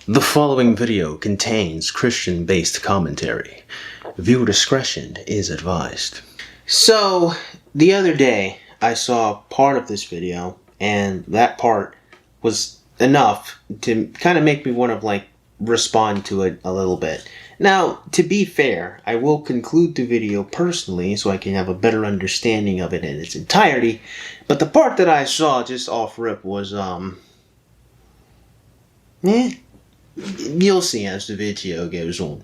The following video contains Christian-based commentary. Viewer discretion is advised. So, the other day, I saw part of this video, and that part was enough to kind of make me want to, respond to it a little bit. Now, to be fair, I will conclude the video personally so I can have a better understanding of it in its entirety, but the part that I saw just off rip was, you'll see as the video goes on.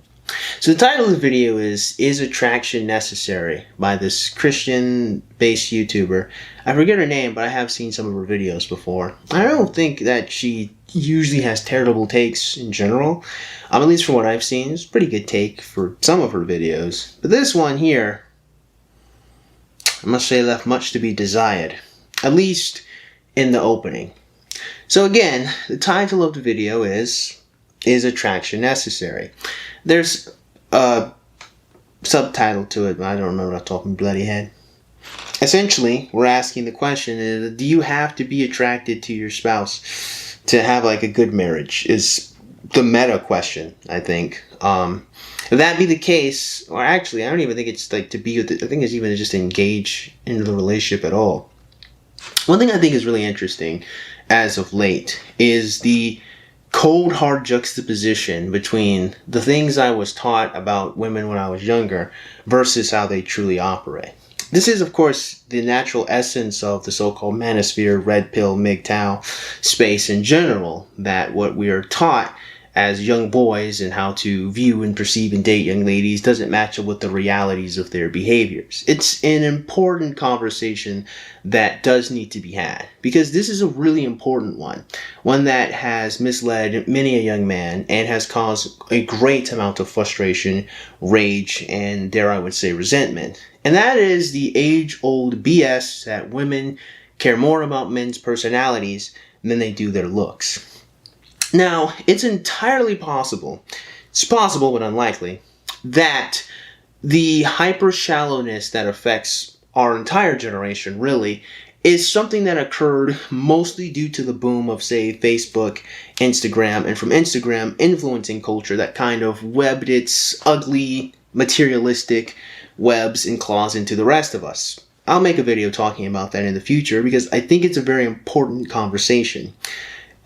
So the title of the video is Attraction Necessary? By this Christian-based YouTuber. I forget her name, but I have seen some of her videos before. I don't think that she usually has terrible takes in general. At least from what I've seen, it's a pretty good take for some of her videos. But this one here, I must say, left much to be desired. At least in the opening. So again, the title of the video is Attraction Necessary? There's a subtitle to it, but I don't remember off the top of my bloody head. Essentially, we're asking the question, do you have to be attracted to your spouse to have a good marriage? Is the meta question, I think. If that be the case, or actually, I don't even think it's to be with it. I think it's even just engage into the relationship at all. One thing I think is really interesting as of late is the cold, hard juxtaposition between the things I was taught about women when I was younger versus how they truly operate. This is, of course, the natural essence of the so-called manosphere, red pill, MGTOW space in general, that what we are taught as young boys and how to view and perceive and date young ladies doesn't match up with the realities of their behaviors. It's an important conversation that does need to be had, because this is a really important one that has misled many a young man and has caused a great amount of frustration, rage, and dare I would say resentment. And that is the age-old BS that women care more about men's personalities than they do their looks. Now, it's entirely possible, it's possible but unlikely, that the hyper-shallowness that affects our entire generation, really, is something that occurred mostly due to the boom of, say, Facebook, Instagram, and from Instagram, influencing culture that kind of webbed its ugly, materialistic webs and claws into the rest of us. I'll make a video talking about that in the future because I think it's a very important conversation.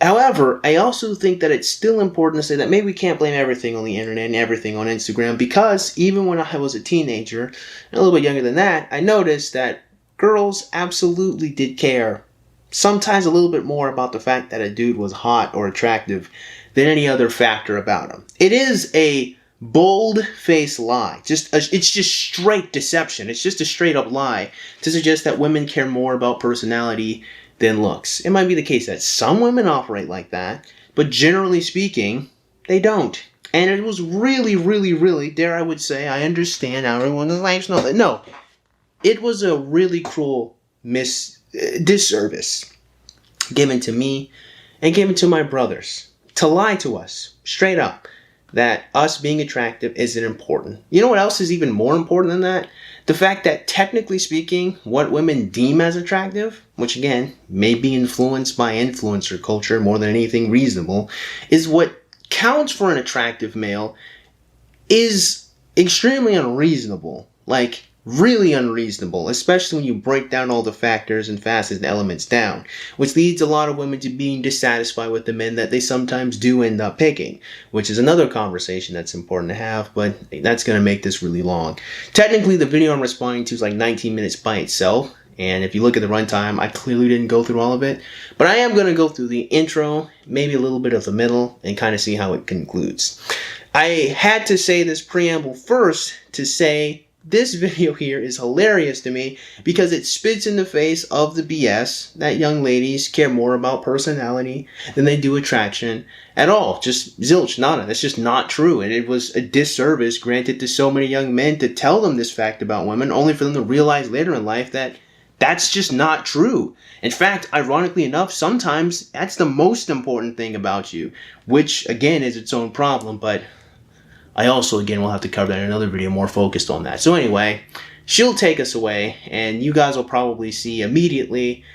However, I also think that it's still important to say that maybe we can't blame everything on the internet and everything on Instagram, because even when I was a teenager, and a little bit younger than that, I noticed that girls absolutely did care, sometimes a little bit more about the fact that a dude was hot or attractive than any other factor about him. It is a bold-faced lie. It's just straight deception. It's just a straight-up lie to suggest that women care more about personality than looks. It might be the case that some women operate like that, but generally speaking, they don't. And it was really, really, really, dare I would say, I understand how everyone's lives know that. No, it was a really cruel disservice given to me and given to my brothers to lie to us straight up that us being attractive isn't important. You know what else is even more important than that? The fact that, technically speaking, what women deem as attractive, which again may be influenced by influencer culture more than anything reasonable, is what counts for an attractive male is extremely unreasonable. Really unreasonable, especially when you break down all the factors and facets and elements down, which leads a lot of women to being dissatisfied with the men that they sometimes do end up picking, which is another conversation that's important to have, but that's going to make this really long. Technically, the video I'm responding to is 19 minutes by itself, and if you look at the runtime, I clearly didn't go through all of it, but I am going to go through the intro, maybe a little bit of the middle, and kind of see how it concludes. I had to say this preamble first to say this video here is hilarious to me because it spits in the face of the BS that young ladies care more about personality than they do attraction at all. Just zilch, nada. That's just not true. And it was a disservice granted to so many young men to tell them this fact about women, only for them to realize later in life that that's just not true. In fact, ironically enough, sometimes that's the most important thing about you, which again is its own problem, but I also, again, will have to cover that in another video more focused on that. So anyway, she'll take us away, and you guys will probably see immediately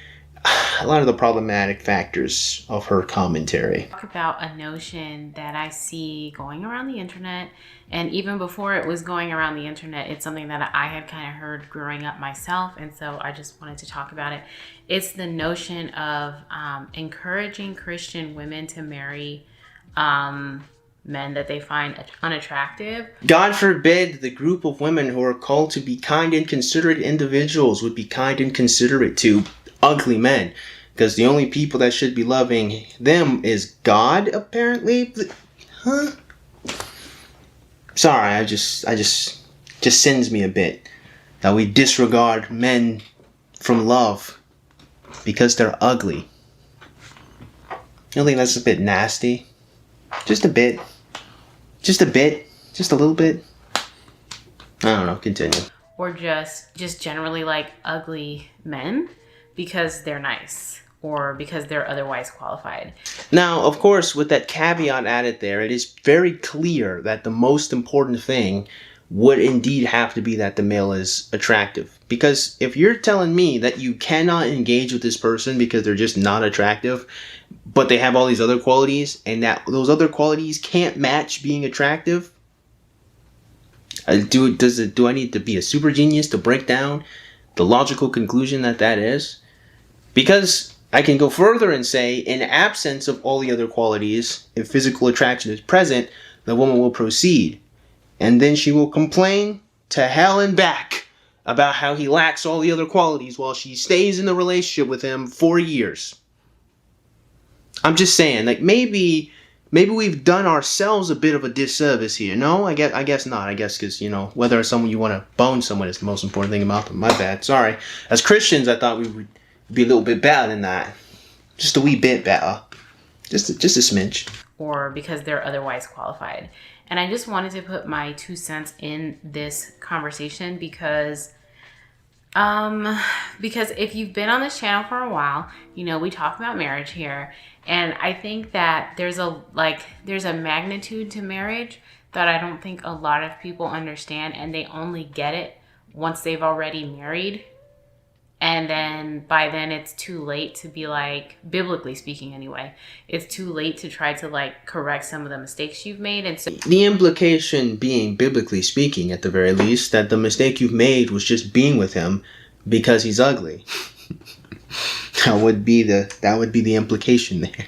a lot of the problematic factors of her commentary. Talk about a notion that I see going around the internet, and even before it was going around the internet, it's something that I had kind of heard growing up myself, and so I just wanted to talk about it. It's the notion of encouraging Christian women to marry men that they find unattractive. God forbid the group of women who are called to be kind and considerate individuals would be kind and considerate to ugly men, because the only people that should be loving them is God, apparently. Huh? Sorry, I just sends me a bit that we disregard men from love because they're ugly. I think that's a bit nasty. Just a bit. Just a bit. Just a little bit. I don't know. Continue. Or just generally like ugly men because they're nice or because they're otherwise qualified. Now, of course, with that caveat added there, it is very clear that the most important thing would indeed have to be that the male is attractive. Because if you're telling me that you cannot engage with this person because they're just not attractive, but they have all these other qualities, and that those other qualities can't match being attractive, do I need to be a super genius to break down the logical conclusion that that is? Because I can go further and say, in absence of all the other qualities, if physical attraction is present, the woman will proceed. And then she will complain to hell and back about how he lacks all the other qualities while she stays in the relationship with him for years. I'm just saying, like, maybe we've done ourselves a bit of a disservice here. No, I guess not. I guess because, you know, whether someone you want to bone someone is the most important thing about them. My bad. Sorry. As Christians, I thought we would be a little bit better than that. Just a wee bit better. Just a smidge. Or because they're otherwise qualified. And I just wanted to put my 2 cents in this conversation because if you've been on this channel for a while, you know, we talk about marriage here. And I think that there's a magnitude to marriage that I don't think a lot of people understand, and they only get it once they've already married. And then by then it's too late to be like, biblically speaking anyway, it's too late to try to like correct some of the mistakes you've made. And so the implication being, biblically speaking at the very least, that the mistake you've made was just being with him because he's ugly. That would be the implication there.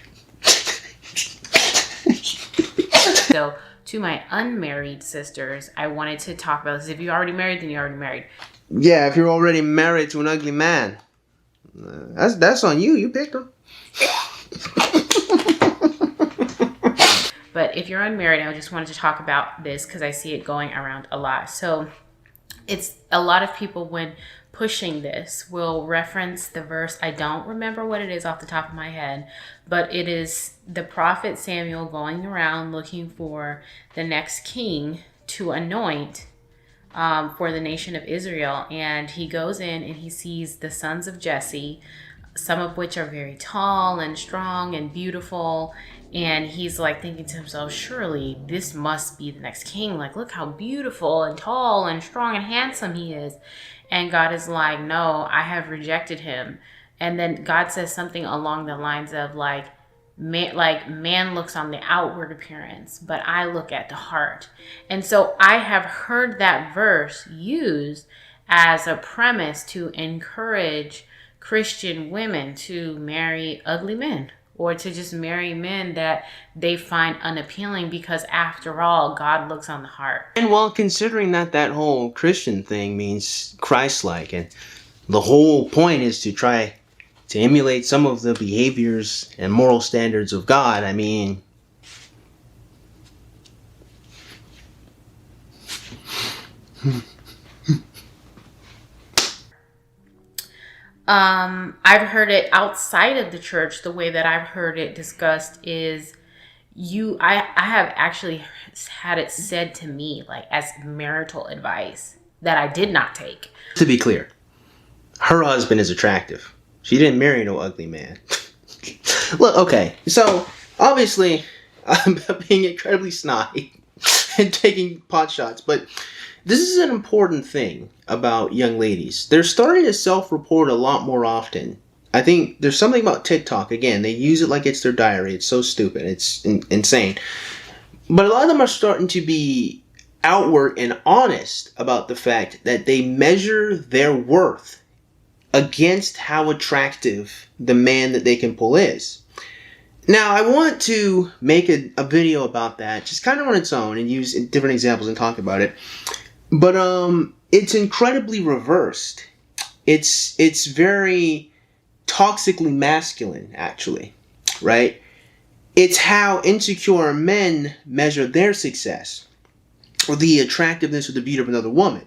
So to my unmarried sisters, I wanted to talk about this. If you're already married, then you're already married. Yeah, if you're already married to an ugly man, that's on you. You picked him. But if you're unmarried, I just wanted to talk about this because I see it going around a lot. So it's a lot of people when pushing this will reference the verse. I don't remember what it is off the top of my head, but it is the prophet Samuel going around looking for the next king to anoint for the nation of Israel. And he goes in and he sees the sons of Jesse, some of which are very tall and strong and beautiful. And he's like thinking to himself, surely this must be the next king. Like, look how beautiful and tall and strong and handsome he is. And God is like, no, I have rejected him. And then God says something along the lines of like man looks on the outward appearance, but I look at the heart. And so I have heard that verse used as a premise to encourage Christian women to marry ugly men, or to just marry men that they find unappealing, because after all, God looks on the heart. And while considering that whole Christian thing means Christ-like, and the whole point is to try to emulate some of the behaviors and moral standards of God, I mean, I've heard it outside of the church. The way that I've heard it discussed is I have actually had it said to me like as marital advice that I did not take. To be clear, her husband is attractive. She didn't marry no ugly man. Look, okay, so obviously I'm being incredibly snotty and taking pot shots, but this is an important thing about young ladies. They're starting to self-report a lot more often I think there's something about TikTok. Again, they use it like it's their diary. It's so stupid. It's insane. But a lot of them are starting to be outward and honest about the fact that they measure their worth against how attractive the man that they can pull is. Now, I want to make a video about that, just kind of on its own, and use different examples and talk about it. But it's incredibly reversed. It's very toxically masculine, actually, right? It's how insecure men measure their success, or the attractiveness or the beauty of another woman.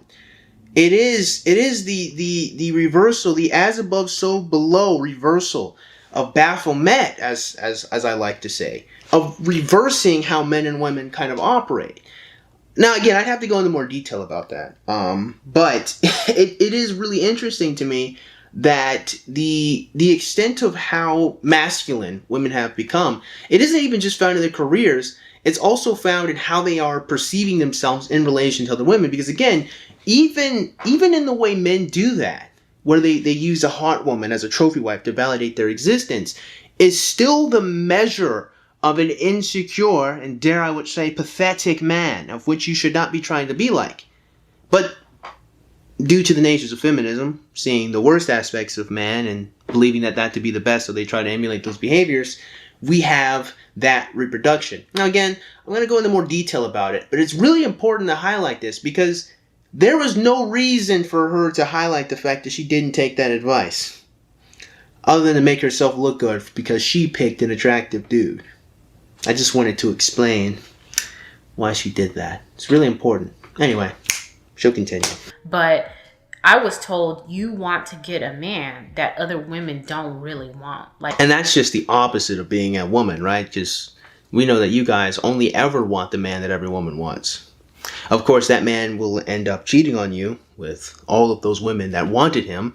It is the reversal, the as above so below reversal of Baphomet, as I like to say, of reversing how men and women kind of operate. Now, again, I'd have to go into more detail about that. But it is really interesting to me that the extent of how masculine women have become, it isn't even just found in their careers, it's also found in how they are perceiving themselves in relation to other women. Because again, even in the way men do that, where they use a hot woman as a trophy wife to validate their existence, is still the measure of an insecure and, dare I would say, pathetic man, of which you should not be trying to be like. But due to the natures of feminism, seeing the worst aspects of man and believing that to be the best, so they try to emulate those behaviors, we have that reproduction. Now again, I'm going to go into more detail about it, but it's really important to highlight this because there was no reason for her to highlight the fact that she didn't take that advice, other than to make herself look good because she picked an attractive dude. I just wanted to explain why she did that. It's really important. Anyway, she'll continue. But I was told you want to get a man that other women don't really want. And that's just the opposite of being a woman, right? Just, we know that you guys only ever want the man that every woman wants. Of course, that man will end up cheating on you with all of those women that wanted him,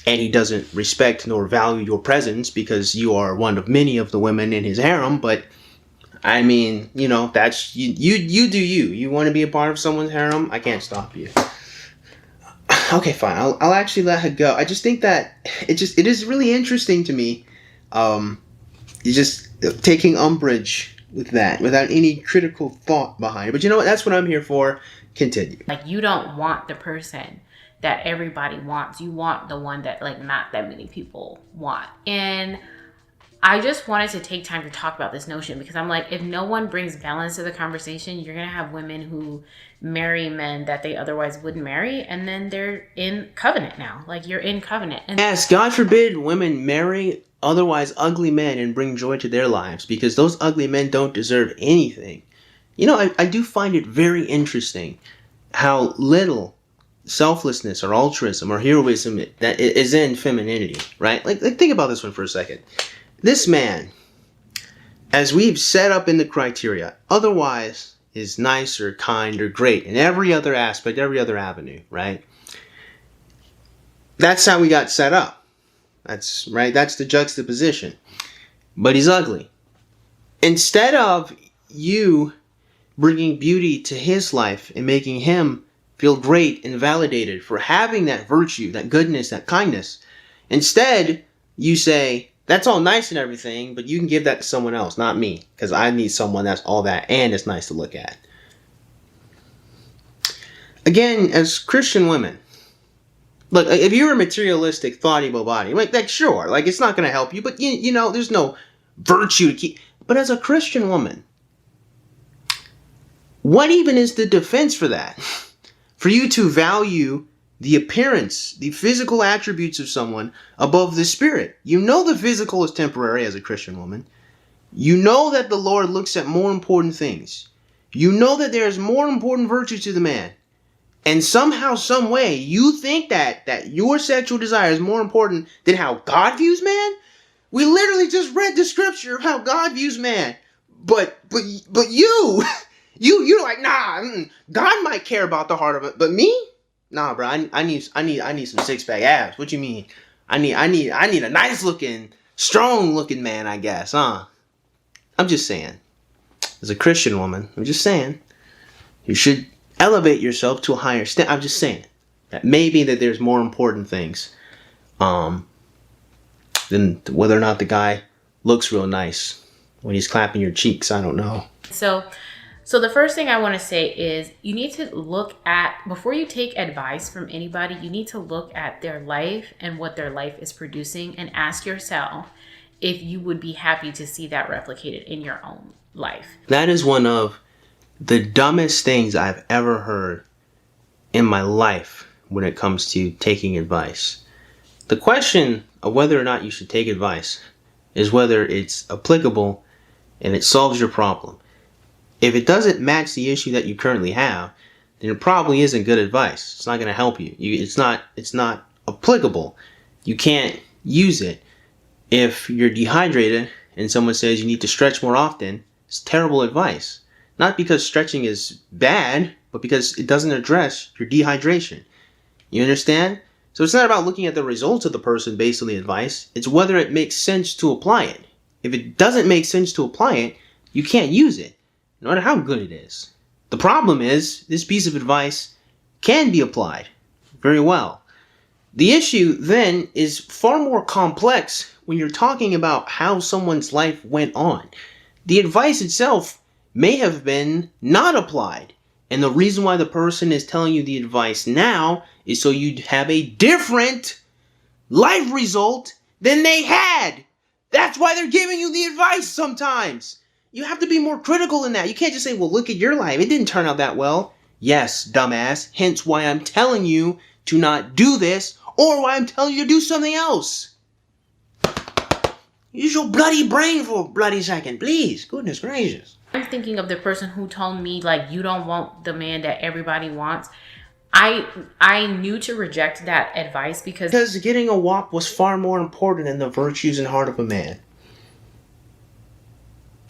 and he doesn't respect nor value your presence because you are one of many of the women in his harem. But I mean, you know, that's you do you. You want to be a part of someone's harem? I can't stop you. Okay, fine. I'll actually let her go. I just think that it is really interesting to me. You're just taking umbrage with that without any critical thought behind it. But you know what? That's what I'm here for. Continue. Like, you don't want the person that everybody wants. You want the one that, like, not that many people want. And I just wanted to take time to talk about this notion because I'm like, if no one brings balance to the conversation, you're going to have women who marry men that they otherwise wouldn't marry, and then they're in covenant now. Like, you're in covenant. And yes, God forbid women marry otherwise ugly men and bring joy to their lives, because those ugly men don't deserve anything. You know, I do find it very interesting how little selflessness or altruism or heroism that is in femininity, right? Like think about this one for a second. This man, as we've set up in the criteria, otherwise is nice or kind or great in every other aspect, every other avenue, right? That's how we got set up. That's right. That's the juxtaposition. But he's ugly. Instead of you bringing beauty to his life and making him feel great and validated for having that virtue, that goodness, that kindness, instead you say, that's all nice and everything, but you can give that to someone else, not me, because I need someone that's all that and it's nice to look at. Again, as Christian women, look, if you're a materialistic, thought-able body, like sure, like it's not going to help you, but you know, there's no virtue to keep. But as a Christian woman, what even is the defense for that? For you to value the appearance, the physical attributes of someone above the spirit. You know the physical is temporary as a Christian woman. You know that the Lord looks at more important things. You know that there is more important virtue to the man. And somehow, some way, you think that your sexual desire is more important than how God views man? We literally just read the scripture of how God views man. But you're like, nah, God might care about the heart of it, but me? Nah, bro, I need some six-pack abs. What you mean? I need a nice looking, strong looking man, I guess, huh? I'm just saying. As a Christian woman, I'm just saying, you should elevate yourself to a higher standard. I'm just saying that maybe that there's more important things than whether or not the guy looks real nice when he's clapping your cheeks. I don't know. So the first thing I want to say is you need to look at, before you take advice from anybody, you need to look at their life and what their life is producing and ask yourself if you would be happy to see that replicated in your own life. That is one of the dumbest things I've ever heard in my life when it comes to taking advice. The question of whether or not you should take advice is whether it's applicable and it solves your problem. If it doesn't match the issue that you currently have, then it probably isn't good advice. It's not going to help you. It's not applicable. You can't use it. If you're dehydrated and someone says you need to stretch more often, it's terrible advice. Not because stretching is bad, but because it doesn't address your dehydration. You understand? So it's not about looking at the results of the person based on the advice. It's whether it makes sense to apply it. If it doesn't make sense to apply it, you can't use it, no matter how good it is. The problem is, this piece of advice can be applied very well. The issue then is far more complex when you're talking about how someone's life went on. The advice itself may have been not applied. And the reason why the person is telling you the advice now is so you'd have a different life result than they had. That's why they're giving you the advice sometimes. You have to be more critical than that. You can't just say, well, look at your life. It didn't turn out that well. Yes, dumbass. Hence why I'm telling you to not do this, or why I'm telling you to do something else. Use your bloody brain for a bloody second, please. Goodness gracious. I'm thinking of the person who told me, like, you don't want the man that everybody wants. I knew to reject that advice because getting a wop was far more important than the virtues and heart of a man.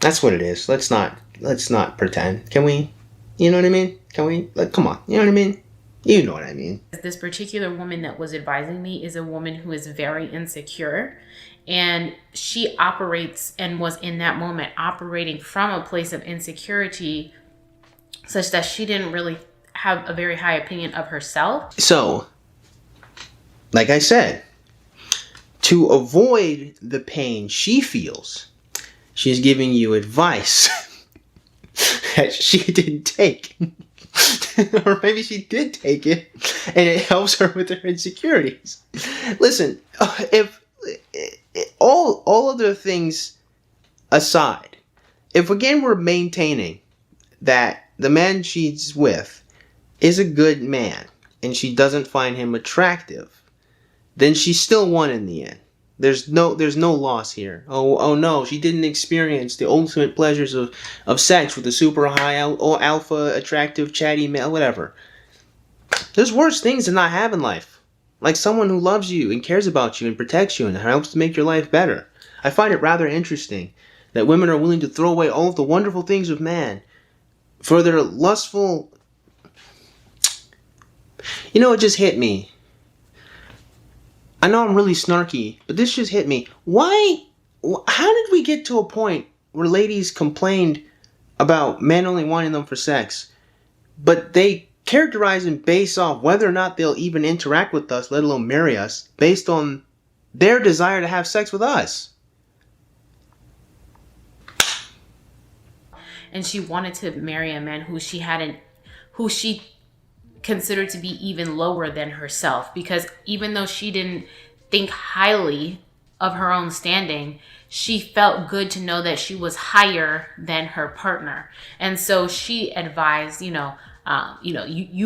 That's what it is. Let's not pretend. Can we? You know what I mean? Can we? Come on. You know what I mean? You know what I mean. This particular woman that was advising me is a woman who is very insecure. And she operates and was in that moment operating from a place of insecurity such that she didn't really have a very high opinion of herself. So, like I said, to avoid the pain she feels, she's giving you advice that she didn't take. Or maybe she did take it and it helps her with her insecurities. Listen, if all other things aside, if again we're maintaining that the man she's with is a good man and she doesn't find him attractive, then she still won in the end. There's no loss here. Oh no, she didn't experience the ultimate pleasures of sex with a super high alpha attractive chatty male, whatever. There's worse things to not have in life. Like someone who loves you and cares about you and protects you and helps to make your life better. I find it rather interesting that women are willing to throw away all of the wonderful things of man for their lustful... You know, it just hit me. I know I'm really snarky, but this just hit me. How did we get to a point where ladies complained about men only wanting them for sex, but they characterize and base off whether or not they'll even interact with us, let alone marry us, based on their desire to have sex with us? And she wanted to marry a man who she considered to be even lower than herself, because even though she didn't think highly of her own standing, she felt good to know that she was higher than her partner. And so she advised, you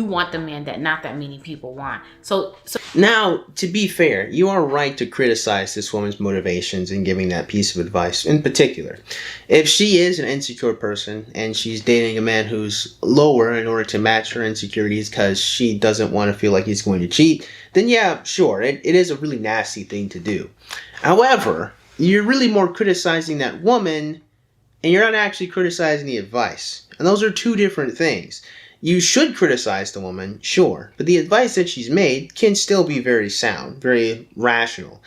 want the man that not that many people want. So now, to be fair, you are right to criticize this woman's motivations in giving that piece of advice. In particular, if she is an insecure person and she's dating a man who's lower in order to match her insecurities because she doesn't want to feel like he's going to cheat, then yeah, sure, it is a really nasty thing to do. However, you're really more criticizing that woman and you're not actually criticizing the advice. And those are two different things. You should criticize the woman, sure, but the advice that she's made can still be very sound, very rational.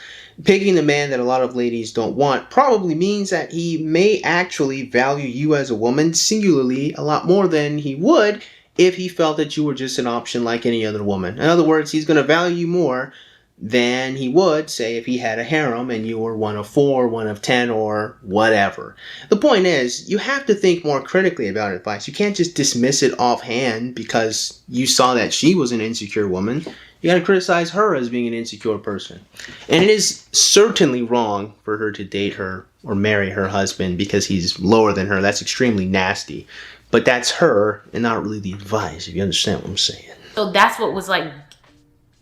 Picking the man that a lot of ladies don't want probably means that he may actually value you as a woman singularly a lot more than he would if he felt that you were just an option like any other woman. In other words, he's going to value you more than he would, say, if he had a harem and you were one of 4, one of 10, or whatever. The point is, you have to think more critically about advice. You can't just dismiss it offhand because you saw that she was an insecure woman. You gotta criticize her as being an insecure person. And it is certainly wrong for her to date her or marry her husband because he's lower than her. That's extremely nasty. But that's her and not really the advice, if you understand what I'm saying. So that's what was like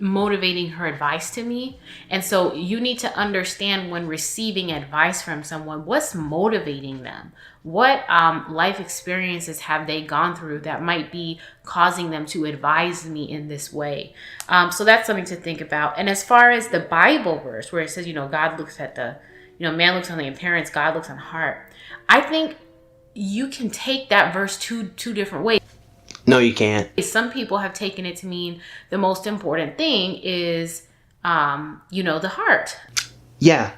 motivating her advice to me. And so you need to understand when receiving advice from someone, what's motivating them? What life experiences have they gone through that might be causing them to advise me in this way? So that's something to think about. And as far as the Bible verse where it says, God looks at man looks on the appearance, God looks on the heart. I think you can take that verse two different ways. No, you can't. Some people have taken it to mean the most important thing is, the heart. Yeah.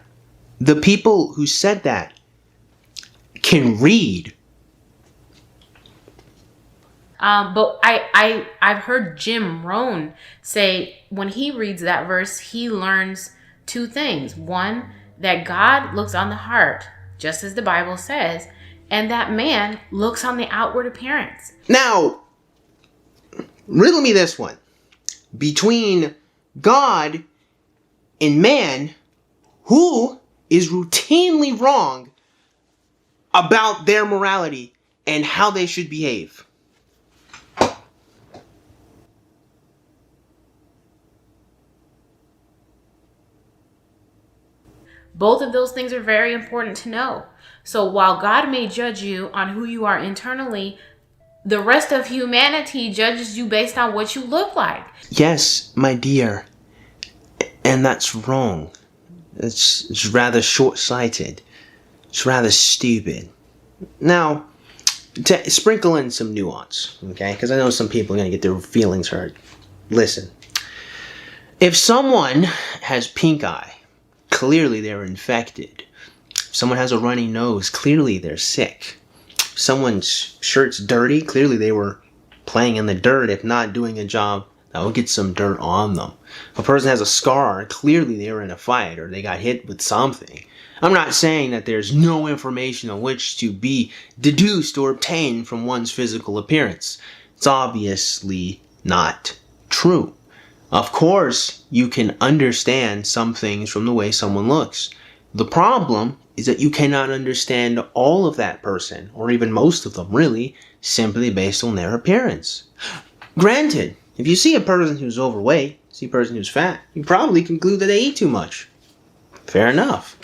The people who said that can read. But I've heard Jim Rohn say when he reads that verse, he learns 2 things. One, that God looks on the heart, just as the Bible says, and that man looks on the outward appearance. Now, riddle me this one. Between God and man, who is routinely wrong about their morality and how they should behave? Both of those things are very important to know. So while God may judge you on who you are internally, the rest of humanity judges you based on what you look like. Yes, my dear. And that's wrong. It's rather short-sighted. It's rather stupid. Now, to sprinkle in some nuance, okay? Because I know some people are going to get their feelings hurt. Listen. If someone has pink eye, clearly they're infected. If someone has a runny nose, clearly they're sick. If someone's shirt's dirty, clearly they were playing in the dirt, if not doing a job that will get some dirt on them. If a person has a scar, clearly they were in a fight or they got hit with something. I'm not saying that there's no information on which to be deduced or obtained from one's physical appearance. It's obviously not true. Of course, you can understand some things from the way someone looks. The problem is that you cannot understand all of that person, or even most of them really, simply based on their appearance. Granted, if you see a person who's overweight, see a person who's fat, you probably conclude that they eat too much. Fair enough.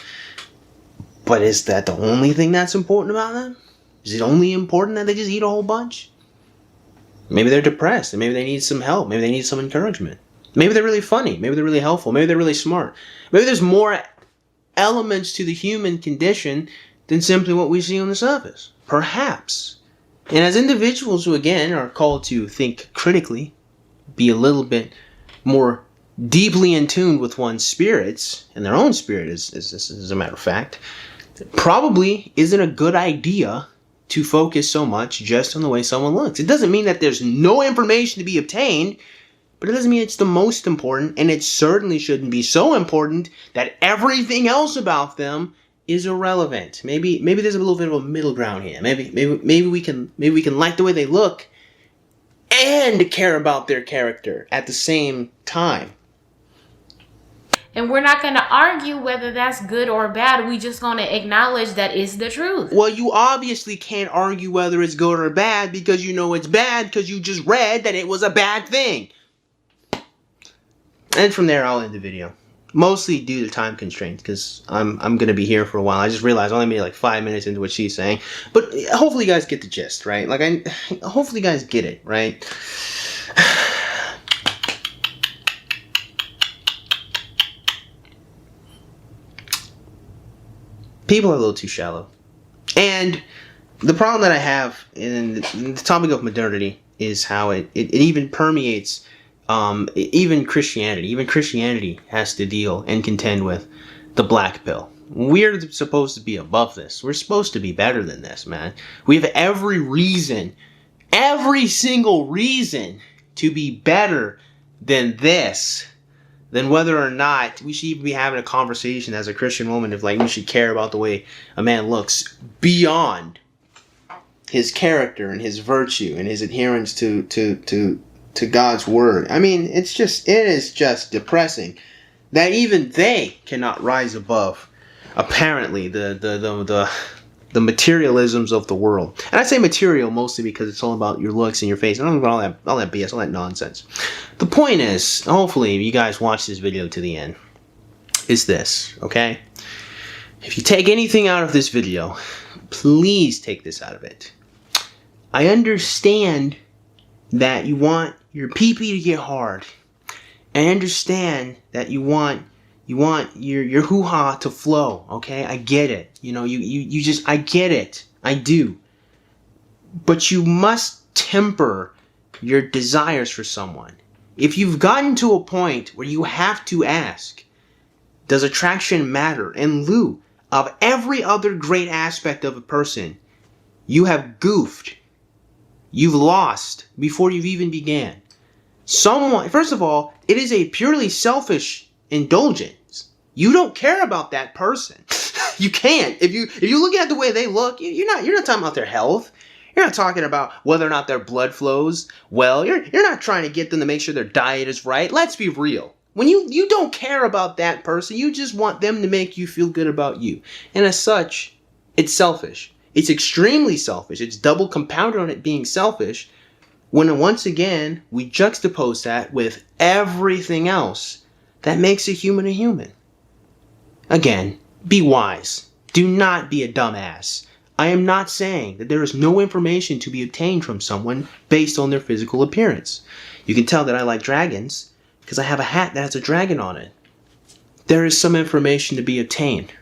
But is that the only thing that's important about them? Is it only important that they just eat a whole bunch? Maybe they're depressed, and maybe they need some help, maybe they need some encouragement. Maybe they're really funny, maybe they're really helpful, maybe they're really smart. Maybe there's more elements to the human condition than simply what we see on the surface. Perhaps. And as individuals who, again, are called to think critically, be a little bit more deeply in tune with one's spirits, and their own spirit, as a matter of fact, probably isn't a good idea to focus so much just on the way someone looks. It doesn't mean that there's no information to be obtained, but it doesn't mean it's the most important, and it certainly shouldn't be so important that everything else about them is irrelevant. Maybe there's a little bit of a middle ground here. Maybe we can like the way they look and care about their character at the same time. And we're not going to argue whether that's good or bad. We just going to acknowledge that is the truth. Well, you obviously can't argue whether it's good or bad because you know it's bad because you just read that it was a bad thing. And from there, I'll end the video. Mostly due to time constraints because I'm going to be here for a while. I just realized I only made like 5 minutes into what she's saying. But hopefully you guys get the gist, right? Hopefully you guys get it, right? People are a little too shallow. And the problem that I have in the topic of modernity is how it even permeates even Christianity. Even Christianity has to deal and contend with the black pill. We're supposed to be above this. We're supposed to be better than this, man. We have every reason, every single reason to be better than this. than whether or not we should even be having a conversation as a Christian woman if like we should care about the way a man looks beyond his character and his virtue and his adherence to God's word. I mean, it is just depressing that even they cannot rise above apparently the materialisms of the world. And I say material mostly because it's all about your looks and your face. I don't know about all that BS, all that nonsense. The point is, hopefully you guys watch this video to the end, is this, okay? If you take anything out of this video, please take this out of it. I understand that you want your pee-pee to get hard. I understand that you want your hoo-ha to flow, okay? I get it. You know, you just, I get it. I do. But you must temper your desires for someone. If you've gotten to a point where you have to ask, does attraction matter? In lieu of every other great aspect of a person, you have goofed. You've lost before you've even began. Someone, first of all, it is a purely selfish indulgence. You don't care about that person. You can't. If you look at the way they look, you're not talking about their health. You're not talking about whether or not their blood flows well. You're not trying to get them to make sure their diet is right. Let's be real. When you don't care about that person, you just want them to make you feel good about you. And as such, it's selfish. It's extremely selfish. It's double compounded on it being selfish when once again we juxtapose that with everything else that makes a human. Again, be wise. Do not be a dumbass. I am not saying that there is no information to be obtained from someone based on their physical appearance. You can tell that I like dragons because I have a hat that has a dragon on it. There is some information to be obtained,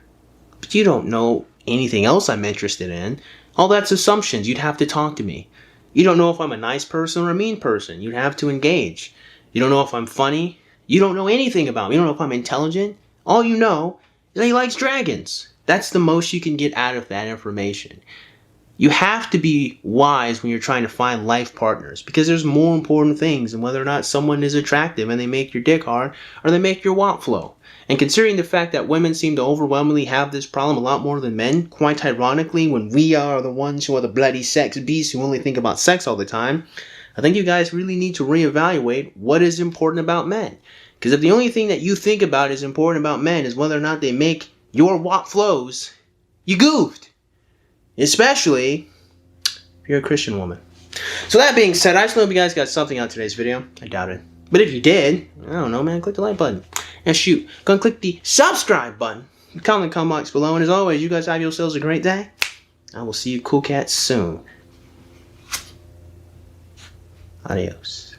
but you don't know anything else I'm interested in. All that's assumptions. You'd have to talk to me. You don't know if I'm a nice person or a mean person. You'd have to engage. You don't know if I'm funny. You don't know anything about me. You don't know if I'm intelligent. All you know is that he likes dragons. That's the most you can get out of that information. You have to be wise when you're trying to find life partners because there's more important things than whether or not someone is attractive and they make your dick hard or they make your wop flow. And considering the fact that women seem to overwhelmingly have this problem a lot more than men, quite ironically, when we are the ones who are the bloody sex beasts who only think about sex all the time, I think you guys really need to reevaluate what is important about men. Because if the only thing that you think about is important about men is whether or not they make your wop flows, you goofed. Especially if you're a Christian woman. So that being said, I just hope you guys got something out of today's video. I doubt it. But if you did, I don't know, man, click the like button. And shoot, go and click the subscribe button. Comment in the comment box below. And as always, you guys have yourselves a great day. I will see you cool cats soon. Adios.